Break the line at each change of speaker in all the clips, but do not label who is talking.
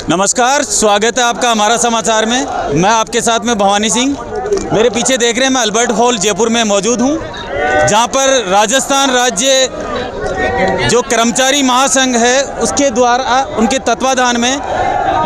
नमस्कार, स्वागत है आपका हमारा समाचार में। मैं आपके साथ में भवानी सिंह। मेरे पीछे देख रहे हैं, मैं अल्बर्ट हॉल जयपुर में मौजूद हूं, जहां पर राजस्थान राज्य जो कर्मचारी महासंघ है उसके द्वारा उनके तत्वाधान में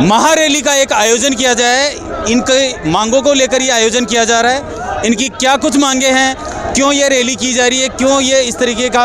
महारैली का एक आयोजन किया जाए। इनके मांगों को लेकर ये आयोजन किया जा रहा है। इनकी क्या कुछ मांगे हैं, क्यों ये रैली की जा रही है, क्यों ये इस तरीके का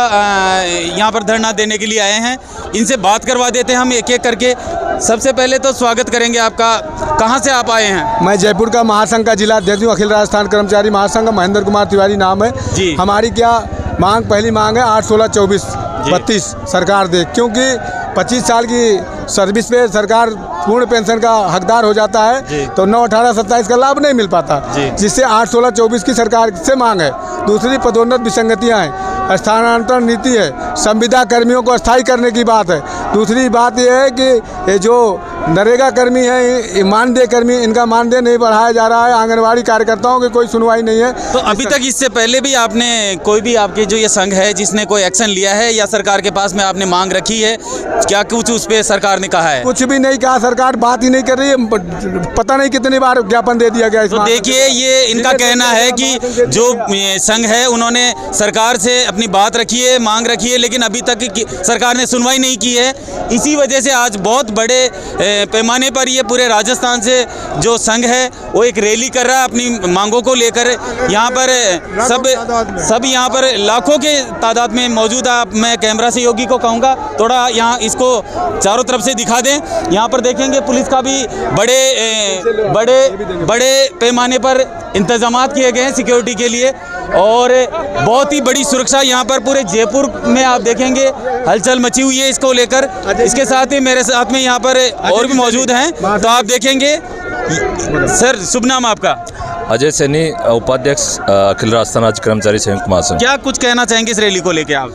यहाँ पर धरना देने के लिए आए हैं, इनसे बात करवा देते हैं हम एक एक करके। सबसे पहले तो स्वागत करेंगे आपका, कहाँ से आप आए हैं?
मैं जयपुर का महासंघ का जिला अध्यक्ष हूँ, अखिल राजस्थान कर्मचारी महासंघ, महेंद्र कुमार तिवारी नाम है
जी।
हमारी क्या मांग, पहली मांग है 8, 16, 24, 32 सरकार दे, क्योंकि 25 साल की सर्विस पे सरकार पूर्ण पेंशन का हकदार हो जाता है, तो 9, 18, 27 का लाभ नहीं मिल पाता, जिससे 8, 16, 24 की सरकार से मांग है। दूसरी पदोन्नत विसंगतियाँ हैं, स्थानांतरण नीति है, संविदा कर्मियों को अस्थायी करने की बात है। दूसरी बात यह है कि ये जो नरेगा कर्मी है, मानदेय कर्मी, इनका मानदेय नहीं बढ़ाया जा रहा है। आंगनवाड़ी कार्यकर्ताओं की कोई सुनवाई नहीं है।
तो अभी तक इससे पहले भी आपने कोई भी आपके जो ये संघ है जिसने कोई एक्शन लिया है या सरकार के पास में आपने मांग रखी है, क्या कुछ उस पर सरकार ने कहा है?
कुछ भी नहीं कहा, सरकार बात ही नहीं कर रही है। पता नहीं कितनी बार ज्ञापन दे दिया गया।
तो देखिए, ये इनका कहना है कि जो संघ है उन्होंने सरकार से अपनी बात रखी है, मांग रखी है, लेकिन अभी तक सरकार ने सुनवाई नहीं की है। इसी वजह से आज बहुत बड़े पैमाने पर ये पूरे राजस्थान से जो संघ है वो एक रैली कर रहा है अपनी मांगों को लेकर। यहाँ पर सब यहाँ पर लाखों के तादाद में मौजूद है। मैं कैमरा सहयोगी को कहूँगा थोड़ा यहाँ इसको चारों तरफ से दिखा दें। यहाँ पर देखेंगे पुलिस का भी बड़े पैमाने पर इंतजामात किए गए हैं सिक्योरिटी के लिए, और बहुत ही बड़ी सुरक्षा यहाँ पर पूरे जयपुर में आप देखेंगे हलचल मची हुई है इसको लेकर। इसके साथ ही मेरे साथ में यहाँ पर और भी मौजूद हैं, तो आप देखेंगे। सर, शुभ नाम आपका?
अजय सैनी, उपाध्यक्ष अखिल राजस्थान राज्य कर्मचारी संयुक्त महासंघ।
क्या कुछ कहना चाहेंगे इस रैली को लेकर आप?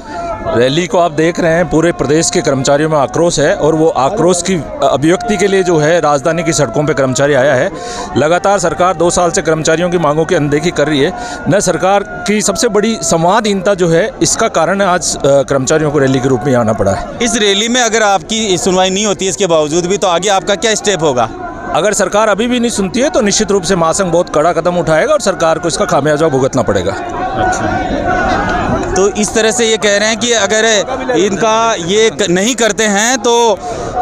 रैली को आप देख रहे हैं, पूरे प्रदेश के कर्मचारियों में आक्रोश है, और वो आक्रोश की अभिव्यक्ति के लिए जो है राजधानी की सड़कों पे कर्मचारी आया है। लगातार सरकार 2 साल से कर्मचारियों की मांगों की अनदेखी कर रही है। न सरकार की सबसे बड़ी संवादहीनता जो है, इसका कारण आज कर्मचारियों को रैली के रूप में आना पड़ा है।
इस रैली में अगर आपकी सुनवाई नहीं होती इसके बावजूद भी, तो आगे आपका क्या स्टेप होगा?
अगर सरकार अभी भी नहीं सुनती है तो निश्चित रूप से महासंघ बहुत कड़ा कदम उठाएगा और सरकार को इसका खामियाजा भुगतना पड़ेगा।
तो इस तरह से ये कह रहे हैं कि अगर इनका ये नहीं करते हैं तो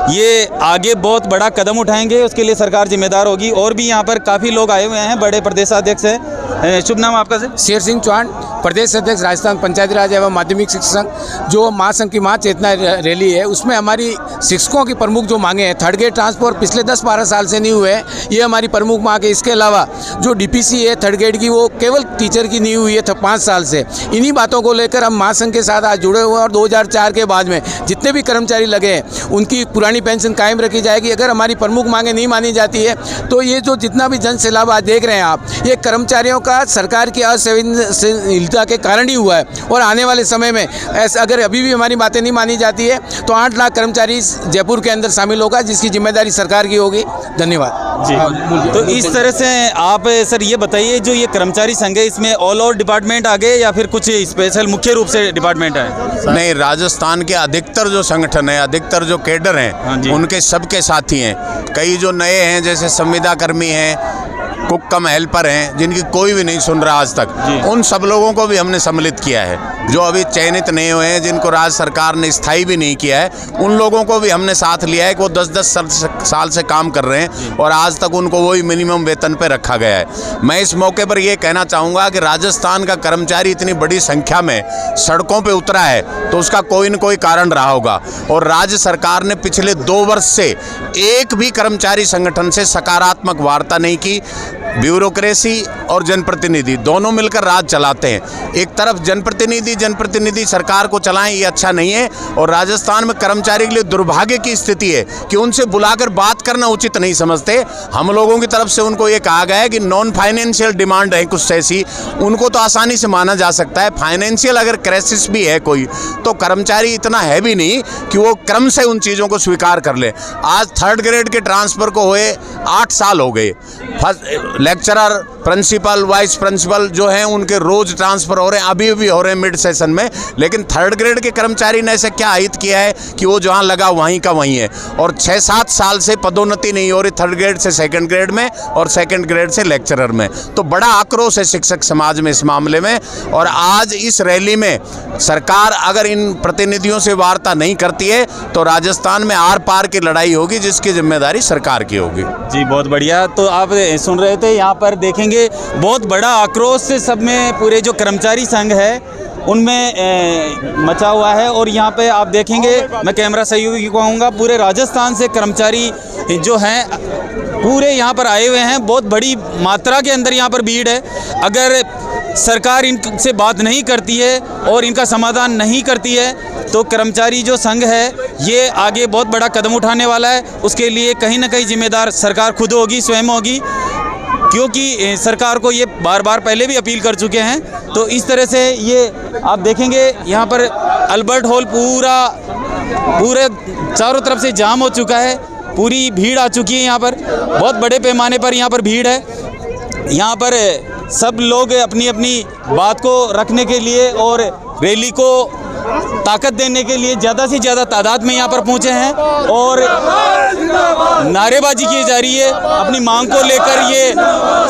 ये आगे बहुत बड़ा कदम उठाएंगे, उसके लिए सरकार जिम्मेदार होगी। और भी यहाँ पर काफ़ी लोग आए हुए हैं, बड़े प्रदेशाध्यक्ष हैं। शुभ नाम आपका सर?
शेर सिंह चौहान, प्रदेश अध्यक्ष राजस्थान पंचायती राज एवं माध्यमिक शिक्षक संघ। जो महासंघ की महाचेतना रैली है उसमें हमारी शिक्षकों की प्रमुख जो मांगे हैं, थर्ड ग्रेड ट्रांसफर पिछले 10-12 साल से नहीं हुए हैं, ये हमारी प्रमुख मांग है। इसके अलावा जो डीपीसी है थर्ड ग्रेड की, वो केवल टीचर की नहीं हुई है 5 साल से। इन्हीं बातों को लेकर हम महासंघ के साथ आज जुड़े हुए हैं, और 2004 के बाद में जितने भी कर्मचारी लगे हैं उनकी पुरानी पेंशन कायम रखी जाएगी। अगर हमारी प्रमुख मांगे नहीं मानी जाती है तो ये जो जितना भी जन सैलाब आज देख रहे हैं आप, ये कर्मचारियों का सरकार की असंवेदनशीलता के कारण ही हुआ है। और आने वाले समय में ऐसा अगर अभी भी हमारी बातें नहीं मानी जाती है तो 8 लाख कर्मचारी जयपुर के अंदर शामिल होगा, जिसकी जिम्मेदारी सरकार की होगी। धन्यवाद
जी। तो इस तरह से आप सर ये बताइए, जो ये कर्मचारी संघ है इसमें ऑल ओवर डिपार्टमेंट आ गए या फिर कुछ स्पेशल मुख्य रूप से डिपार्टमेंट है?
नहीं, राजस्थान के अधिकतर जो संगठन है, अधिकतर जो कैडर हैं, उनके सबके साथी हैं। कई जो नए हैं जैसे संविदा कर्मी हैं, कुक कम हेल्पर हैं, जिनकी कोई भी नहीं सुन रहा आज तक, उन सब लोगों को भी हमने सम्मिलित किया है। जो अभी चयनित नहीं हुए हैं, जिनको राज्य सरकार ने स्थायी भी नहीं किया है, उन लोगों को भी हमने साथ लिया है कि वो 10-10 साल से काम कर रहे हैं और आज तक उनको वही मिनिमम वेतन पे रखा गया है। मैं इस मौके पर ये कहना चाहूँगा कि राजस्थान का कर्मचारी इतनी बड़ी संख्या में सड़कों पर उतरा है तो उसका कोई न कोई कारण रहा होगा, और राज्य सरकार ने पिछले 2 वर्ष से एक भी कर्मचारी संगठन से सकारात्मक वार्ता नहीं की। ब्यूरोक्रेसी और जनप्रतिनिधि दोनों मिलकर राज चलाते हैं। एक तरफ जनप्रतिनिधि सरकार को चलाएं, ये अच्छा नहीं है। और राजस्थान में कर्मचारी के लिए दुर्भाग्य की स्थिति है कि उनसे बुलाकर बात करना उचित नहीं समझते। हम लोगों की तरफ से उनको ये कहा गया है कि नॉन फाइनेंशियल डिमांड है कुछ ऐसी, उनको तो आसानी से माना जा सकता है। फाइनेंशियल अगर क्राइसिस भी है कोई, तो कर्मचारी इतना है भी नहीं कि वो क्रम से उन चीज़ों को स्वीकार कर ले। आज थर्ड ग्रेड के ट्रांसफ़र को हुए 8 साल हो गए। First lecturer principal vice principal जो हैं उनके रोज ट्रांसफ़र हो रहे हैं, अभी भी हो रहे हैं मिड सेशन में। लेकिन थर्ड ग्रेड के कर्मचारी ने ऐसे क्या हित किया है कि वो जहाँ लगा वहीं का वहीं है। और 6-7 साल से पदोन्नति नहीं हो रही, थर्ड ग्रेड से सेकंड ग्रेड में और सेकंड ग्रेड से लेक्चरर में। तो बड़ा आक्रोश है शिक्षक समाज में इस मामले में। और आज इस रैली में सरकार अगर इन प्रतिनिधियों से वार्ता नहीं करती है तो राजस्थान में आर पार की लड़ाई होगी, जिसकी जिम्मेदारी सरकार की होगी।
जी बहुत बढ़िया। तो आप सुन रहे थे, यहाँ पर देखेंगे बहुत बड़ा आक्रोश सब में पूरे जो कर्मचारी संघ है उनमें मचा हुआ है। और यहाँ पे आप देखेंगे, मैं कैमरा सहयोगी को कहूँगा, पूरे राजस्थान से कर्मचारी जो हैं पूरे यहाँ पर आए हुए हैं। बहुत बड़ी मात्रा के अंदर यहाँ पर भीड़ है। अगर सरकार इनसे बात नहीं करती है और इनका समाधान नहीं करती है तो कर्मचारी जो संघ है ये आगे बहुत बड़ा कदम उठाने वाला है। उसके लिए कहीं ना कहीं जिम्मेदार सरकार खुद होगी, स्वयं होगी, क्योंकि सरकार को ये बार बार पहले भी अपील कर चुके हैं। तो इस तरह से ये आप देखेंगे यहाँ पर अल्बर्ट हॉल पूरे चारों तरफ से जाम हो चुका है, पूरी भीड़ आ चुकी है। यहाँ पर बहुत बड़े पैमाने पर यहाँ पर भीड़ है। यहाँ पर सब लोग अपनी अपनी बात को रखने के लिए और रैली को ताकत देने के लिए ज़्यादा से ज़्यादा तादाद में यहाँ पर पहुँचे हैं और नारेबाजी की जा रही है। अपनी मांग को लेकर ये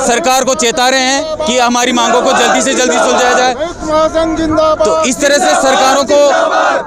सरकार को चेता रहे हैं कि हमारी मांगों को जल्दी से जल्दी सुलझाया जाए। तो इस तरह से सरकारों को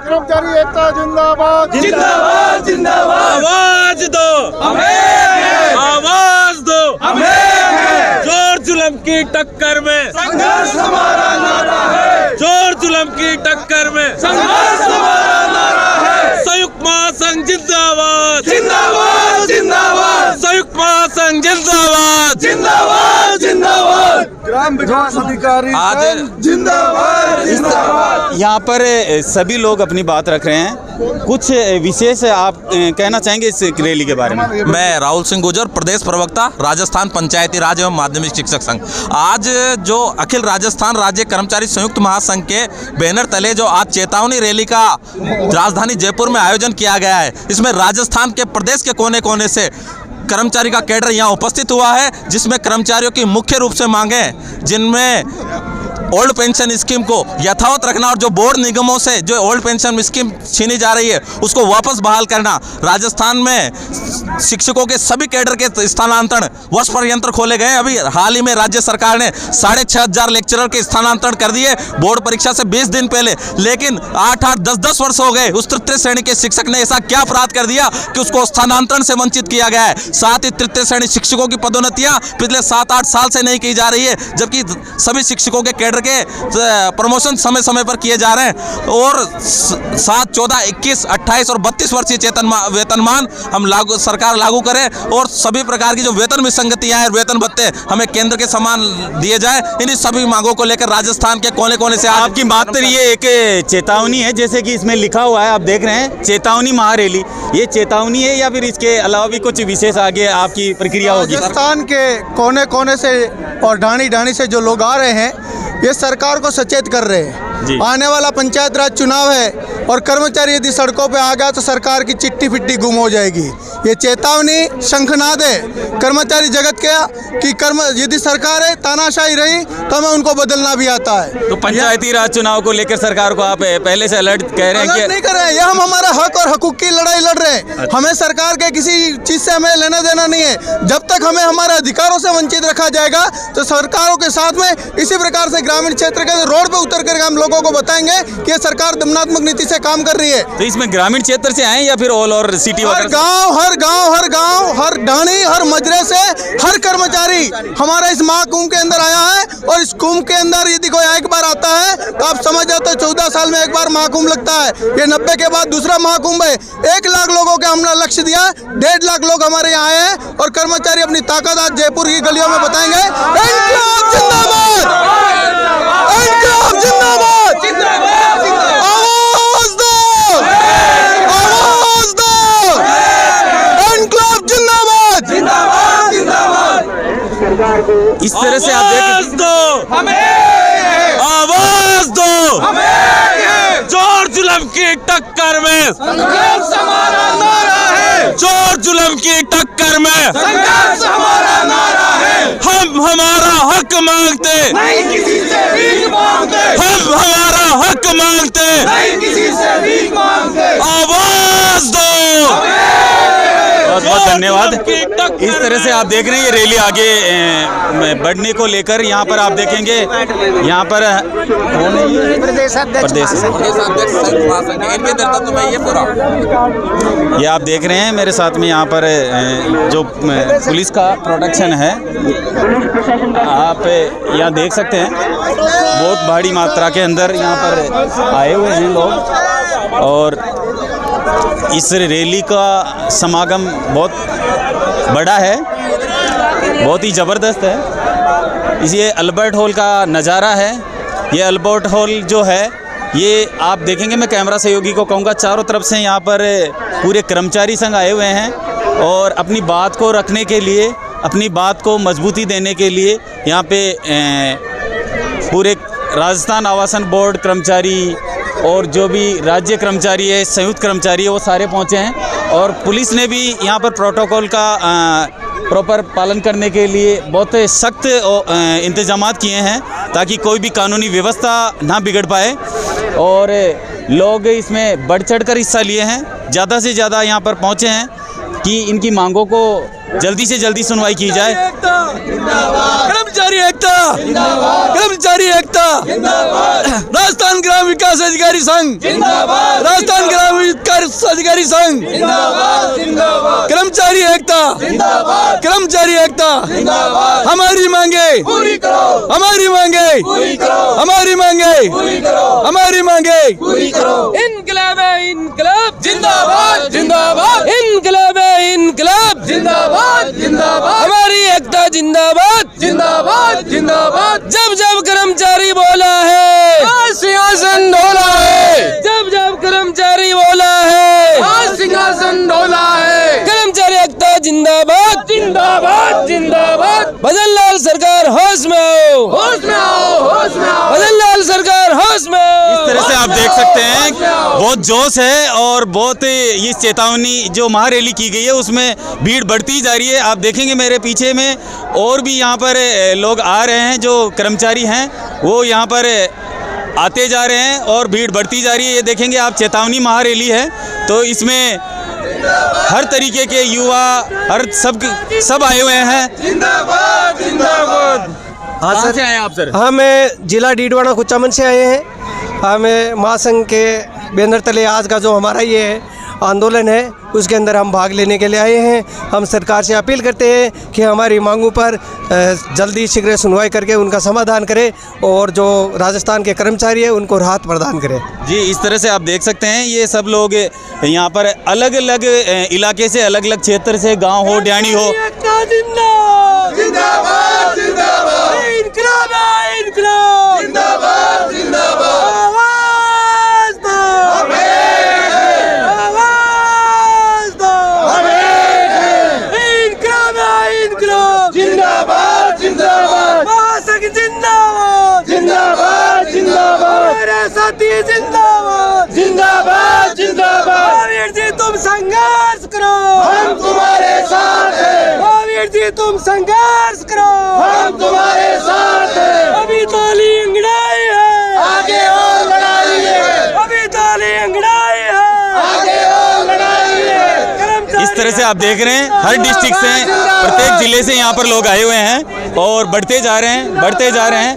कर्मचारी एकता जिंदाबाद, जिंदाबाद, जिंदाबाद,
आवाज दो हमें, आवाज दो हमें, जोर जुल्म की टक्कर में संघर्ष हमारा नारा है, जोर जुल्म की टक्कर में संघर्ष हमारा नारा है। संयुक्त महासंघ जिंदाबाद, जिंदाबाद, जिंदाबाद, संयुक्त महासंघ जिंदाबाद, जिंदाबाद, जिंदाबाद,
ग्राम विकास अधिकारी
आज
जिंदाबाद, जिंदाबाद।
यहाँ पर सभी लोग अपनी बात रख रहे हैं। कुछ विशेष आप कहना चाहेंगे इस रैली के बारे में?
मैं राहुल सिंह गुर्जर, प्रदेश प्रवक्ता, राजस्थान पंचायती राज एवं माध्यमिक शिक्षक संघ। आज जो अखिल राजस्थान राज्य कर्मचारी संयुक्त महासंघ के बैनर तले जो आज चेतावनी रैली का राजधानी जयपुर में आयोजन किया गया है, इसमें राजस्थान के प्रदेश के कोने कोने से कर्मचारी का कैडर यहाँ उपस्थित हुआ है, जिसमें कर्मचारियों की मुख्य रूप से मांगें, जिनमें ओल्ड पेंशन स्कीम को यथावत रखना और जो बोर्ड निगमों से जो ओल्ड पेंशन स्कीम छीनी जा रही है उसको वापस बहाल करना। राजस्थान में शिक्षकों के सभी कैडर के स्थानांतरण वर्ष पर यंत्र खोले गए। अभी हाल ही में राज्य सरकार ने 6500 लेक्चरर के स्थानांतरण कर दिए बोर्ड परीक्षा से 20 दिन पहले, लेकिन 8-8, 10-10 वर्ष हो गए। उस तृतीय श्रेणी के शिक्षक ने ऐसा क्या अपराध कर दिया कि उसको स्थानांतरण से वंचित किया गया है। साथ ही तृतीय श्रेणी शिक्षकों की पदोन्नतियां पिछले 7-8 साल से नहीं की जा रही है, जबकि सभी शिक्षकों के कैडर के प्रमोशन समय समय पर किए जा रहे हैं। और 7, 14, 21, 28 और 32 वर्षीय वेतनमान हम सरकार लागू करे और सभी प्रकार की जो वेतन विसंगतियां हैं, वेतन भत्ते हमें केंद्र के समान दिए जाए। इन्हीं सभी मांगों को लेकर राजस्थान के कोने कोने से
आपकी बात तो ये एक चेतावनी है, जैसे कि इसमें लिखा हुआ है, आप देख रहे हैं चेतावनी महारैली। ये चेतावनी है या फिर इसके अलावा भी कुछ विशेष आगे आपकी प्रक्रिया होगी?
राजस्थान के कोने कोने से और ढाणी ढाणी से जो लोग आ रहे हैं ये सरकार को सचेत कर रहे हैं। आने वाला पंचायत राज चुनाव है और कर्मचारी यदि सड़कों पे आ गया तो सरकार की चिट्ठी फिट्टी गुम हो जाएगी। ये चेतावनी शंखनाद है कर्मचारी जगत के कि यदि सरकार है तानाशाही रही तो हमें उनको बदलना भी आता है।
तो पंचायती राज चुनाव को लेकर सरकार को आप पहले से अलर्ट कह रहे हैं कि
नहीं कर रहे हैं, ये हम हमारा हक और हकूक की लड़ाई लड़ रहे हैं। हमें सरकार के किसी चीज से हमें लेना देना नहीं है। जब तक हमें हमारे अधिकारों से वंचित रखा जाएगा तो सरकारों के साथ में इसी प्रकार से ग्रामीण क्षेत्र के रोड पे उतर कर हम लोगों को बताएंगे कि ये सरकार दमनात्मक नीति से काम कर रही है।
तो इसमें ग्रामीण क्षेत्र से आए या फिर ऑल और सिटी?
हर गांव, हर ढाणी, हर मजरे से हर कर्मचारी हमारा इस महाकुंभ के अंदर आया है। और इस कुंभ के अंदर यदि कोई एक बार आता है तो आप समझ जाते हो 14 साल में एक बार महाकुंभ लगता है। ये 90 के बाद दूसरा महाकुंभ है। 1 लाख लोगों के हमने लक्ष्य दिया, 1.5 लाख लोग हमारे यहाँ आए हैं और कर्मचारी अपनी ताकत आज जयपुर की गलियों में बताएंगे। इनकलाब जिंदाबाद, इनकलाब जिंदाबाद, आवाज दो, आवाज दो, इनकलाब जिंदाबाद, जिंदाबाद, जिंदाबाद।
इस तरह से आप
आवाज दो हमें, आवाज दो हमें, जोर जुल्म की टक्कर में संघर्ष हमारा नारा है, जोर जुल्म की टक्कर में संघर्ष हमारा नारा है। हम हमारा हक
हक मांगते,
नहीं किसी से भीख मांगते,
हम हमारा हक मांगते,
नहीं किसी से भीख मांगते,
आवाज दो।
बहुत बहुत धन्यवाद। इस तरह से आप देख रहे हैं ये रैली आगे बढ़ने को लेकर यहाँ पर आप देखेंगे यहाँ पर कौन है ये? प्रदेश
इनके नेतृत्व में ये पूरा
ये आप देख रहे हैं मेरे साथ में यहाँ पर जो पुलिस का प्रोटेक्शन है आप यहाँ देख सकते हैं। बहुत भारी मात्रा के अंदर यहाँ पर आए हुए हैं लोग और इस रैली का समागम बहुत बड़ा है, बहुत ही ज़बरदस्त है। ये अल्बर्ट हॉल का नज़ारा है। ये अल्बर्ट हॉल जो है ये आप देखेंगे, मैं कैमरा सहयोगी को कहूँगा, चारों तरफ से यहाँ पर पूरे कर्मचारी संघ आए हुए हैं और अपनी बात को रखने के लिए, अपनी बात को मजबूती देने के लिए यहाँ पे पूरे राजस्थान आवासन बोर्ड कर्मचारी और जो भी राज्य कर्मचारी है, संयुक्त कर्मचारी है, वो सारे पहुँचे हैं और पुलिस ने भी यहाँ पर प्रोटोकॉल का प्रॉपर पालन करने के लिए बहुत सख्त इंतजामात किए हैं ताकि कोई भी कानूनी व्यवस्था ना बिगड़ पाए और लोग इसमें बढ़ चढ़कर हिस्सा लिए हैं, ज़्यादा से ज़्यादा यहाँ पर पहुँचे हैं कि इनकी मांगों को जल्दी से जल्दी सुनवाई की जाए।
कर्मचारी एकता, कर्मचारी एकता, राजस्थान ग्राम विकास अधिकारी संघ, राजस्थान ग्राम विकास अधिकारी संघ, कर्मचारी एकता, कर्मचारी एकता, हमारी मांगे पूरी करो, हमारी मांगे पूरी करो, हमारी मांगे पूरी करो, हमारी मांगे पूरी करो। इनकलाब है इनकलाब जिंदाबाद, जिंदाबाद, इनकलाब है इनकलाब जिंदाबाद, जिंदाबाद, हमारी एकता जिंदाबाद, जिंदाबाद, जिंदाबाद। जब जब कर्मचारी बोला है आज सिंहासन ढोला है, जब जब कर्मचारी बोला है आज सिंहासन ढोला है। कर्मचारी एकता जिंदाबाद, जिंदाबाद, जिंदाबाद। भजन लाल सरकार होश में आओ, होश में आओ, होश में आओ, भजन लाल सरकार होश में आओ।
इस तरह से आप देख सकते हैं बहुत जोश है और बहुत ये चेतावनी जो महारैली की गई है उसमें भीड़ बढ़ती जा रही है। आप देखेंगे मेरे पीछे में और भी यहाँ पर लोग आ रहे हैं, जो कर्मचारी हैं वो यहाँ पर आते जा रहे हैं और भीड़ बढ़ती जा रही है। ये देखेंगे आप, चेतावनी महारैली है तो इसमें हर तरीके के युवा हर सब आए हुए हैं।
जिंदाबाद, जिंदाबाद।
हाँ सर, से आए आप सर?
हम जिला डीडवाना कुचामन से आए हैं। हम महासंघ के बैनर तले आज का जो हमारा ये आंदोलन है उसके अंदर हम भाग लेने के लिए आए हैं। हम सरकार से अपील करते हैं कि हमारी मांगों पर जल्दी शीघ्र सुनवाई करके उनका समाधान करे और जो राजस्थान के कर्मचारी है उनको राहत प्रदान करे।
जी, इस तरह से आप देख सकते हैं ये सब लोग यहाँ पर अलग अलग इलाके से, अलग अलग क्षेत्र से, गांव हो, ड्याणी हो।
जिंदाबाद, जिंदाबाद, इनकलाब है इनकलाब, जिंदाबाद, जिंदाबाद। आवाज दो, आवाज दो, इनकलाब है इनकलाब, जिंदाबाद, जिंदाबाद। महासंघ जिंदाबाद, जिंदाबाद, जिंदाबाद। मेरे साथी जिंदाबाद, जिंदाबाद, जिंदाबाद। महावीर जी तुम संघर्ष करो, हम तुम्हारे साथ हैं। महावीर जी तुम संघर्ष करो, हम तुम्हारे साथ हैं। अभी ताली अंगड़ाई है, आगे और लड़ाई है। अभी ताली अंगड़ाई है, आगे और लड़ाई है।
इस तरह से आप देख रहे हैं हर डिस्ट्रिक्ट से, प्रत्येक जिले से यहाँ पर लोग आए हुए हैं और बढ़ते जा रहे हैं, बढ़ते जा रहे हैं।